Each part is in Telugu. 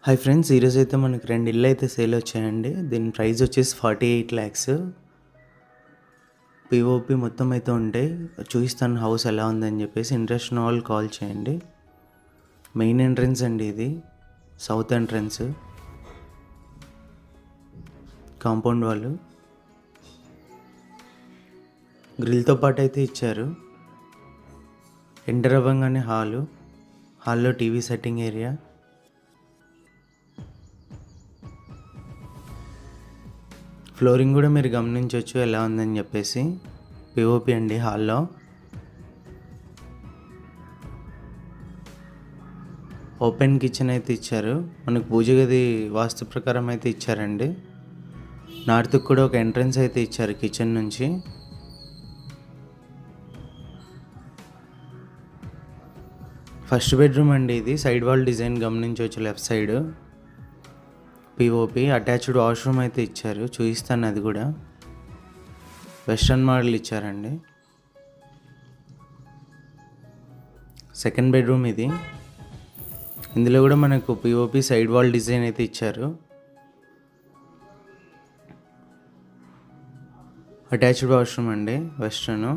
హాయ్ ఫ్రెండ్స్, ఈరోజు అయితే మనకి 2 ఇళ్ళు అయితే సేల్ వచ్చాయండి. దీని ప్రైస్ వచ్చేసి 48 lakhs. పిఓపి మొత్తం అయితే ఉంటాయి. చూపిస్తాను హౌస్ ఎలా ఉందని చెప్పేసి. ఇంట్రెస్ట్ ఉన్న వాళ్ళు కాల్ చేయండి. మెయిన్ ఎంట్రన్స్ అండి ఇది, సౌత్ ఎంట్రన్స్. కాంపౌండ్ వాళ్ళు గ్రిల్తో పాటు అయితే ఇచ్చారు. ఎంటర్ అవ్వగానే హాల్లో టీవీ సెట్టింగ్ ఏరియా, ఫ్లోరింగ్ కూడా మీరు గమనించవచ్చు ఎలా ఉందని చెప్పేసి. పిఓపి అండి హాల్లో. ఓపెన్ కిచెన్ అయితే ఇచ్చారు. మనకు పూజ గది వాస్తు ప్రకారం అయితే ఇచ్చారండి. నార్త్కి కూడా ఒక ఎంట్రన్స్ అయితే ఇచ్చారు కిచెన్ నుంచి. ఫస్ట్ బెడ్రూమ్ అండి ఇది. సైడ్ వాల్ డిజైన్ గమనించవచ్చు left side. POP attached washroom అయితే ఇచ్చారు, చూపిస్తాను అది కూడా. వెస్ట్రన్ మోడల్ ఇచ్చారండి. సెకండ్ బెడ్రూమ్ ఇది. ఇందులో కూడా మనకు పిఓపి సైడ్ వాల్ డిజైన్ అయితే ఇచ్చారు. అటాచ్డ్ వాష్రూమ్ అండి వెస్ట్రన్.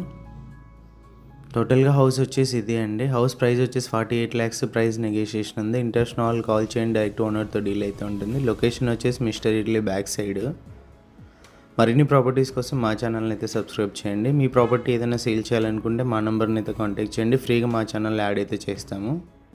టోటల్గా హౌస్ వచ్చేసి ఇది అండి. హౌస్ ప్రైస్ వచ్చేసి 48 lakhs. ప్రైస్ నెగోషియేషన్ ఉంది. ఇంట్రెస్ట్ వాళ్ళు కాల్ చేయండి, డైరెక్ట్ ఓనర్తో డీల్ అయితే ఉంటుంది. లొకేషన్ వచ్చేసి మిస్టర్ ఇడ్లీ బ్యాక్ సైడ్. మరిన్ని ప్రాపర్టీస్ కోసం మా ఛానల్ని అయితే సబ్స్క్రైబ్ చేయండి. మీ ప్రాపర్టీ ఏదైనా సేల్ చేయాలనుకుంటే మా నెంబర్ని అయితే కాంటాక్ట్ చేయండి. ఫ్రీగా మా ఛానల్ యాడ్ అయితే చేస్తాము.